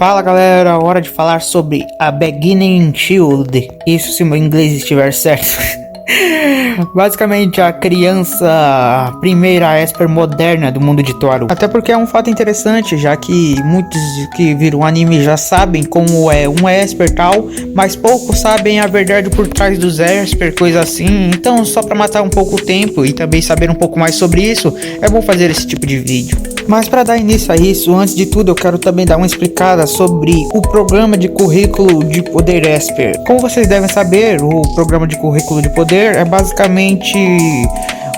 Fala galera, hora de falar sobre a Beginning Shield. Isso se o meu inglês estiver certo. Basicamente a criança, a primeira Esper moderna do mundo de Toaru. Até porque é um fato interessante, já que muitos que viram o anime já sabem como é um Esper tal, mas poucos sabem a verdade por trás dos Esper, coisa assim. Então só para matar um pouco o tempo e também saber um pouco mais sobre isso, é bom fazer esse tipo de vídeo. Mas para dar início a isso, antes de tudo eu quero também dar uma explicada sobre o programa de currículo de poder Esper. Como vocês devem saber, o programa de currículo de poder é basicamente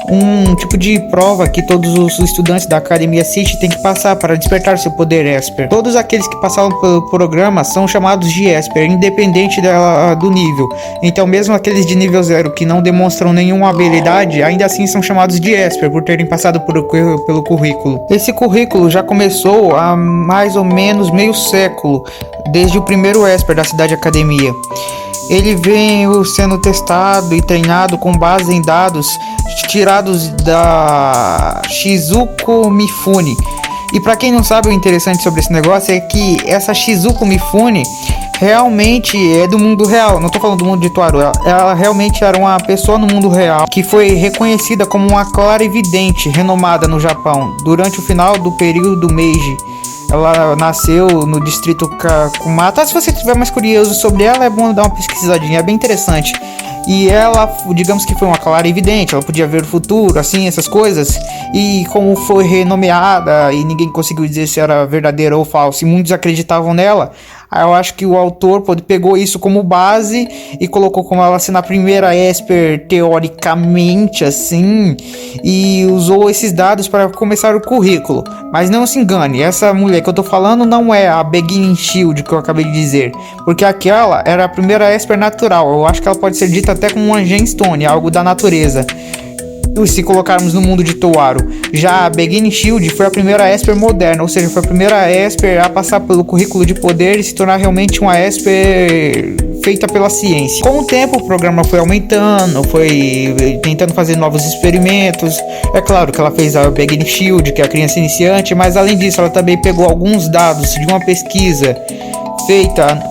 um tipo de prova que todos os estudantes da Academia City têm que passar para despertar seu poder Esper. Todos aqueles que passaram pelo programa são chamados de Esper, independente do nível. Então mesmo aqueles de nível 0 que não demonstram nenhuma habilidade, ainda assim são chamados de Esper por terem passado pelo currículo. Esse currículo já começou há mais ou menos meio século, desde o primeiro Esper da cidade Academia. Ele vem sendo testado e treinado com base em dados tirados da Shizuku Mifune. E para quem não sabe, o interessante sobre esse negócio é que essa Shizuku Mifune realmente é do mundo real. Não tô falando do mundo de Toaru, ela realmente era uma pessoa no mundo real que foi reconhecida como uma clarividente renomada no Japão durante o final do período Meiji. Ela nasceu no distrito Kakumata. Se você estiver mais curioso sobre ela, é bom dar uma pesquisadinha, é bem interessante. E ela, digamos que foi uma clarividente, ela podia ver o futuro, assim, essas coisas. E como foi renomeada e ninguém conseguiu dizer se era verdadeira ou falsa, e muitos acreditavam nela, eu acho que o autor pegou isso como base e colocou como ela sendo a primeira Esper teoricamente, assim, e usou esses dados para começar o currículo. Mas não se engane, essa mulher que eu tô falando não é a Beginning Shield que eu acabei de dizer, porque aquela era a primeira Esper natural. Eu acho que ela pode ser dita até como uma Gemstone, algo da natureza, se colocarmos no mundo de Toaru. Já a Beginning Shield foi a primeira Esper moderna, ou seja, foi a primeira Esper a passar pelo currículo de poder e se tornar realmente uma Esper feita pela ciência. Com o tempo o programa foi aumentando, foi tentando fazer novos experimentos. É claro que ela fez a Beginning Shield, que é a criança iniciante, mas além disso ela também pegou alguns dados de uma pesquisa feita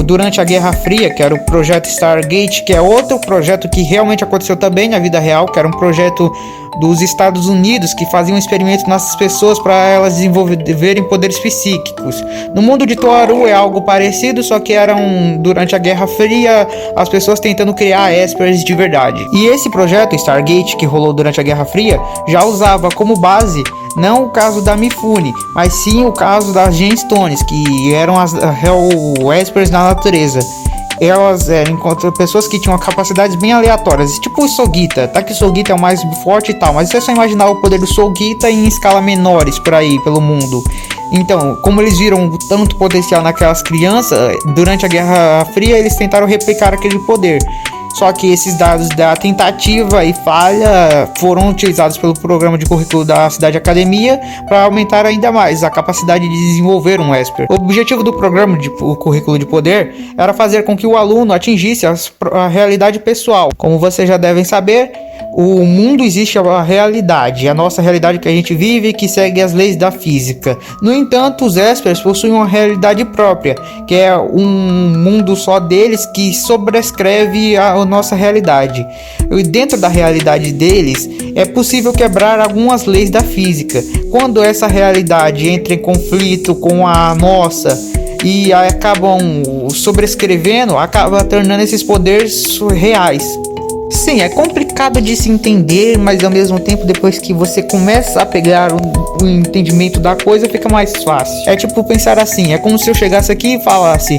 durante a Guerra Fria, que era o projeto Stargate, que é outro projeto que realmente aconteceu também na vida real, que era um projeto dos Estados Unidos que faziam um experimento nessas pessoas para elas desenvolverem poderes psíquicos. No mundo de Toaru é algo parecido, só que eram durante a Guerra Fria as pessoas tentando criar Espers de verdade. E esse projeto Stargate que rolou durante a Guerra Fria já usava como base não o caso da Mifune, mas sim o caso das Gemstones, que eram as Espers da natureza. Elas eram pessoas que tinham capacidades bem aleatórias, tipo o Sogita. Tá que o Sogita é o mais forte e tal, mas é só imaginar o poder do Sogita em escala menores por aí, pelo mundo. Então, como eles viram tanto potencial naquelas crianças, durante a Guerra Fria eles tentaram replicar aquele poder. Só que esses dados da tentativa e falha foram utilizados pelo programa de currículo da cidade Academia para aumentar ainda mais a capacidade de desenvolver um Esper. O objetivo do programa de currículo de poder era fazer com que o aluno atingisse a realidade pessoal. Como vocês já devem saber, o mundo existe a realidade, a nossa realidade que a gente vive, que segue as leis da física. No entanto, os Espers possuem uma realidade própria, que é um mundo só deles que sobrescreve a nossa realidade. E dentro da realidade deles, é possível quebrar algumas leis da física. Quando essa realidade entra em conflito com a nossa e acabam sobrescrevendo, acaba tornando esses poderes reais. Sim, é complicado de se entender, mas ao mesmo tempo, depois que você começa a pegar o entendimento da coisa, fica mais fácil. É tipo pensar assim, é como se eu chegasse aqui e falasse: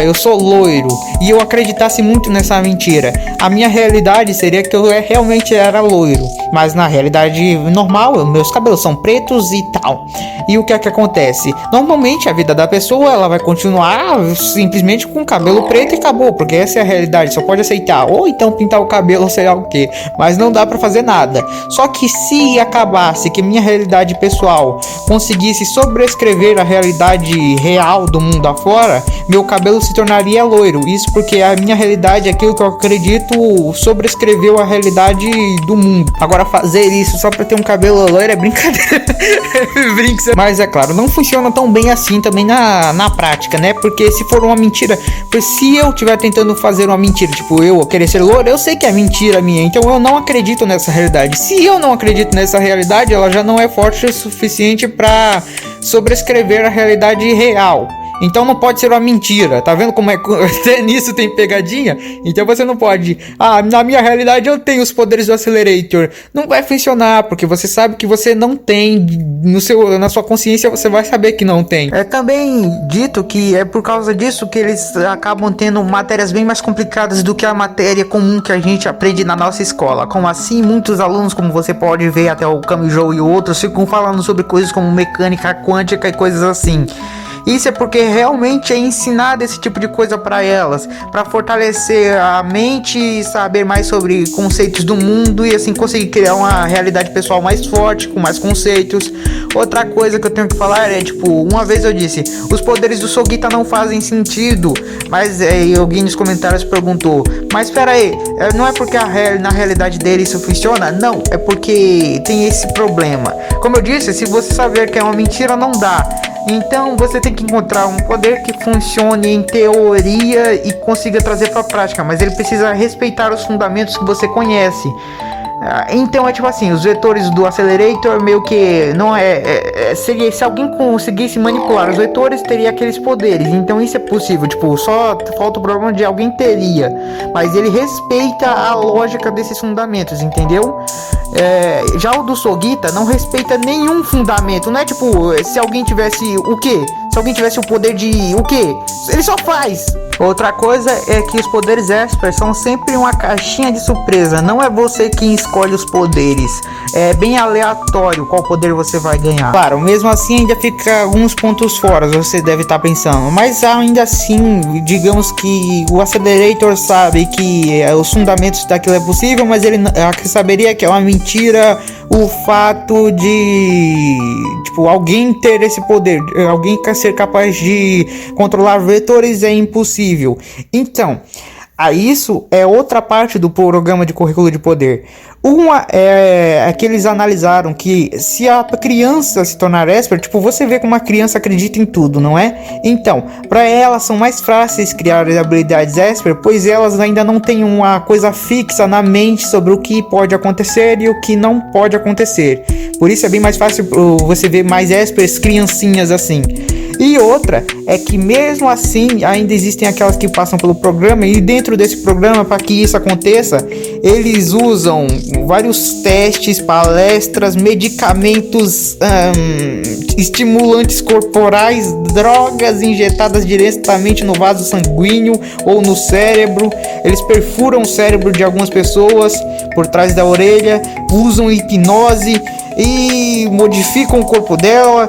eu sou loiro, e eu acreditasse muito nessa mentira. A minha realidade seria que eu realmente era loiro, mas na realidade normal, meus cabelos são pretos e tal. E o que é que acontece? Normalmente a vida da pessoa, ela vai continuar simplesmente com o cabelo preto e acabou, porque essa é a realidade, só pode aceitar, ou então pintar o cabelo, sei lá o que, mas não dá pra fazer nada. Só que se acabasse que minha realidade pessoal conseguisse sobrescrever a realidade real do mundo afora, meu cabelo se tornaria loiro. Isso porque a minha realidade, aquilo que eu acredito, sobrescreveu a realidade do mundo. Agora fazer isso só pra ter um cabelo loiro é brincadeira. Mas é claro, não funciona tão bem assim também na prática, né? Porque se for uma mentira, se eu estiver tentando fazer uma mentira, tipo eu querer ser loiro, eu sei que é mentira minha, então eu não acredito nessa realidade. Se eu não acredito nessa realidade, ela já não é forte o suficiente pra sobrescrever a realidade real. Então não pode ser uma mentira. Tá vendo como é que até nisso tem pegadinha? Então você não pode. Na minha realidade eu tenho os poderes do Accelerator. Não vai funcionar, porque você sabe que você não tem. Na sua consciência você vai saber que não tem. É também dito que é por causa disso que eles acabam tendo matérias bem mais complicadas do que a matéria comum que a gente aprende na nossa escola. Como assim, muitos alunos, como você pode ver até o Camijo e outros, ficam falando sobre coisas como mecânica quântica e coisas assim. Isso é porque realmente é ensinado esse tipo de coisa para elas, para fortalecer a mente e saber mais sobre conceitos do mundo e assim conseguir criar uma realidade pessoal mais forte, com mais conceitos. Outra coisa que eu tenho que falar é, tipo, uma vez eu disse, os poderes do Sogita não fazem sentido, mas alguém nos comentários perguntou, mas espera aí, não é porque na realidade dele isso funciona? Não, é porque tem esse problema. Como eu disse, se você saber que é uma mentira, não dá. Então você tem que encontrar um poder que funcione em teoria e consiga trazer para a prática, mas ele precisa respeitar os fundamentos que você conhece. Então é tipo assim, os vetores do Accelerator meio que não seria, se alguém conseguisse manipular os vetores, teria aqueles poderes. Então isso é possível, tipo, só falta o problema de alguém teria, mas ele respeita a lógica desses fundamentos, entendeu? Já o do Sogita não respeita nenhum fundamento. Não é tipo, se alguém tivesse o quê? Se alguém tivesse o poder de o quê? Ele só faz. Outra coisa é que os poderes Esper são sempre uma caixinha de surpresa. Não é você quem escolhe os poderes. É bem aleatório qual poder você vai ganhar. Claro, mesmo assim ainda fica alguns pontos fora, você deve estar pensando. Mas ainda assim, digamos que o Accelerator sabe que os fundamentos daquilo é possível, mas ele saberia que é uma mentira o fato de, tipo, alguém ter esse poder, alguém ser capaz de controlar vetores é impossível. Então, isso é outra parte do programa de currículo de poder. Uma é que eles analisaram que se a criança se tornar Esper, tipo, você vê como uma criança acredita em tudo, não é? Então, para elas são mais fáceis criar habilidades Esper, pois elas ainda não têm uma coisa fixa na mente sobre o que pode acontecer e o que não pode acontecer. Por isso é bem mais fácil você ver mais Espers criancinhas assim. E outra é que mesmo assim ainda existem aquelas que passam pelo programa, e dentro desse programa, para que isso aconteça, eles usam vários testes, palestras, medicamentos, estimulantes corporais, drogas injetadas diretamente no vaso sanguíneo ou no cérebro. Eles perfuram o cérebro de algumas pessoas por trás da orelha, usam hipnose e modificam o corpo dela,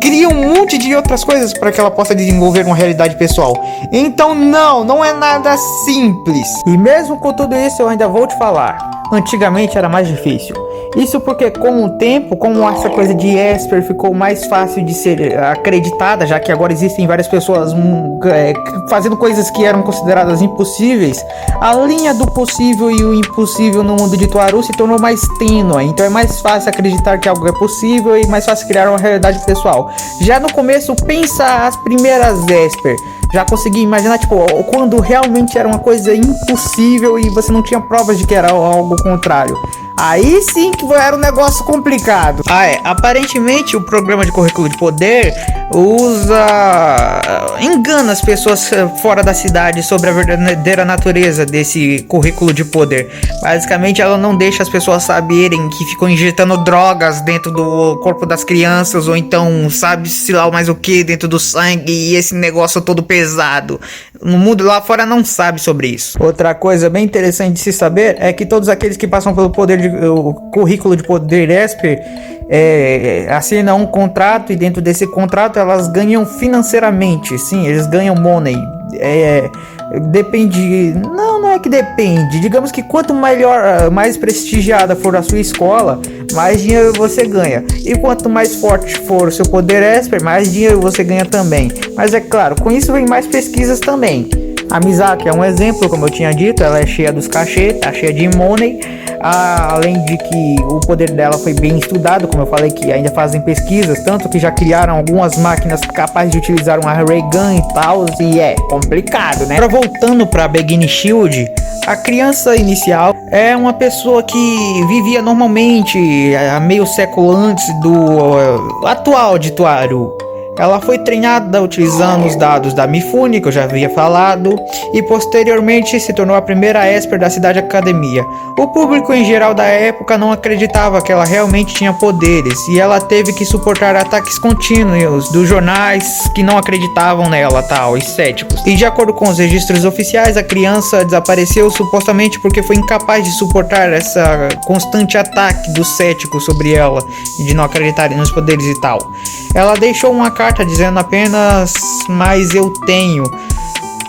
criam um monte de outras coisas para que ela possa desenvolver uma realidade pessoal. Então não é nada simples. E mesmo com tudo isso, eu ainda vou te falar, antigamente era mais difícil. Isso porque com o tempo, como essa coisa de Esper ficou mais fácil de ser acreditada, já que agora existem várias pessoas fazendo coisas que eram consideradas impossíveis, a linha do possível e o impossível no mundo de Tuaru se tornou mais tênue. Então é mais fácil acreditar que algo é possível e mais fácil criar uma realidade pessoal. Já no começo, pensa as primeiras Esper. Já consegui imaginar, tipo, quando realmente era uma coisa impossível e você não tinha provas de que era algo contrário. Aí sim que era um negócio complicado. Aparentemente o programa de currículo de poder engana as pessoas fora da cidade sobre a verdadeira natureza desse currículo de poder. Basicamente ela não deixa as pessoas saberem que ficam injetando drogas dentro do corpo das crianças, ou então sabe-se lá mais o que dentro do sangue, e esse negócio todo pesado. No mundo lá fora não sabe sobre isso. Outra coisa bem interessante de se saber é que todos aqueles que passam pelo o currículo de poder Esper assinam um contrato, e dentro desse contrato elas ganham financeiramente. Sim, eles ganham money. Depende, não é que depende, digamos que quanto mais prestigiada for a sua escola, mais dinheiro você ganha, e quanto mais forte for o seu poder Esper, mais dinheiro você ganha também. Mas é claro, com isso vem mais pesquisas também. A Misaki é um exemplo, como eu tinha dito, ela é cheia dos cachê, tá cheia de money, além de que o poder dela foi bem estudado, como eu falei, que ainda fazem pesquisas, tanto que já criaram algumas máquinas capazes de utilizar uma Ray Gun e tal, e é complicado, né? Agora voltando pra Beginning Shield, a criança inicial é uma pessoa que vivia normalmente há meio século antes do atual de Tuaru. Ela foi treinada utilizando os dados da Mifune, que eu já havia falado, e posteriormente se tornou a primeira Esper da cidade academia. O público em geral da época não acreditava que ela realmente tinha poderes, e ela teve que suportar ataques contínuos dos jornais que não acreditavam nela, tal, e céticos. E de acordo com os registros oficiais, a criança desapareceu supostamente porque foi incapaz de suportar essa constante ataque dos céticos sobre ela, e de não acreditarem nos poderes e tal. Ela deixou uma carta dizendo apenas, mas eu tenho.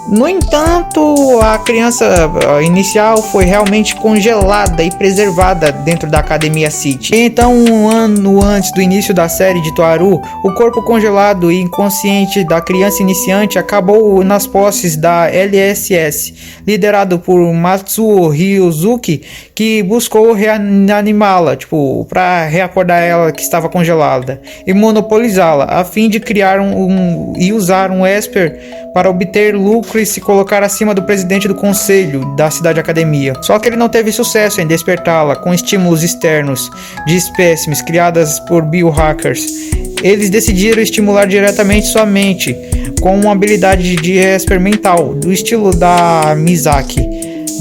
No entanto, a criança inicial foi realmente congelada e preservada dentro da Academia City. Então, um ano antes do início da série de Tuaru, o corpo congelado e inconsciente da criança iniciante acabou nas posses da LSS, liderado por Matsuo Ryuzuki, que buscou reanimá-la, para reacordar ela que estava congelada, e monopolizá-la, a fim de criar e usar um Esper para obter lucro e se colocar acima do presidente do conselho da cidade academia. Só que ele não teve sucesso em despertá-la com estímulos externos de espécimes criadas por biohackers. Eles decidiram estimular diretamente sua mente com uma habilidade de Esper mental, do estilo da Misaki,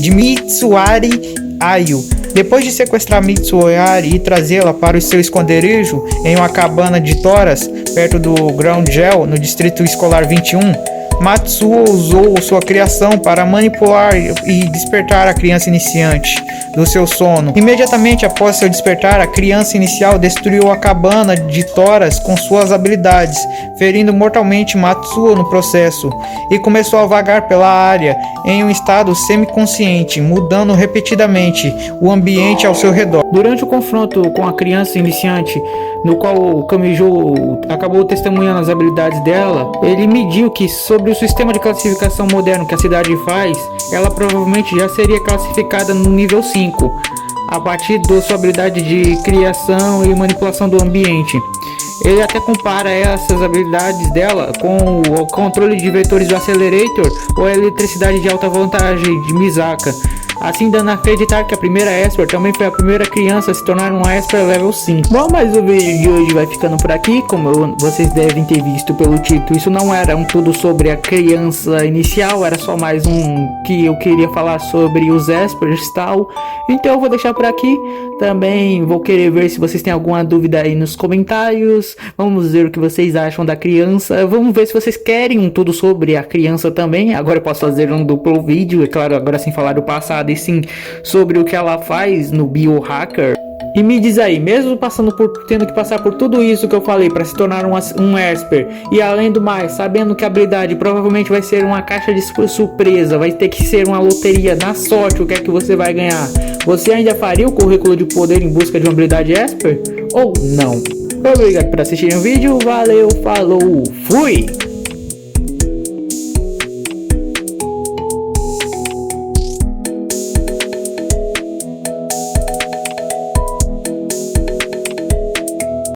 de Mitsuari Ayu. Depois de sequestrar Mitsuari e trazê-la para o seu esconderijo em uma cabana de toras perto do Ground Gel, no distrito escolar 21, Matsuo usou sua criação para manipular e despertar a criança iniciante do seu sono. Imediatamente após seu despertar, a criança inicial destruiu a cabana de toras com suas habilidades, ferindo mortalmente Matsuo no processo, e começou a vagar pela área em um estado semiconsciente, mudando repetidamente o ambiente ao seu redor. Durante o confronto com a criança iniciante, no qual o Kamijo acabou testemunhando as habilidades dela, ele mediu que sobre o sistema de classificação moderno que a cidade faz, ela provavelmente já seria classificada no nível 5, a partir da sua habilidade de criação e manipulação do ambiente. Ele até compara essas habilidades dela com o controle de vetores do Accelerator ou a eletricidade de alta voltagem de Misaka, assim dando a acreditar que a primeira Esper também foi a primeira criança a se tornar uma Esper level 5. Bom, mas o vídeo de hoje vai ficando por aqui. Como vocês devem ter visto pelo título, isso não era um tudo sobre a criança inicial, era só mais um que eu queria falar sobre os Espers e tal. Então eu vou deixar por aqui. Também vou querer ver se vocês têm alguma dúvida aí nos comentários. Vamos ver o que vocês acham da criança. Vamos ver se vocês querem um tudo sobre a criança também. Agora eu posso fazer um duplo vídeo, é claro, agora sem falar do passado e sim sobre o que ela faz no biohacker. E me diz aí, mesmo tendo que passar por tudo isso que eu falei para se tornar um Esper, e além do mais, sabendo que a habilidade provavelmente vai ser uma caixa de surpresa, vai ter que ser uma loteria na sorte, o que é que você vai ganhar? Você ainda faria o currículo de poder em busca de uma habilidade Esper? Ou não? Obrigado por assistirem o vídeo, valeu, falou, fui!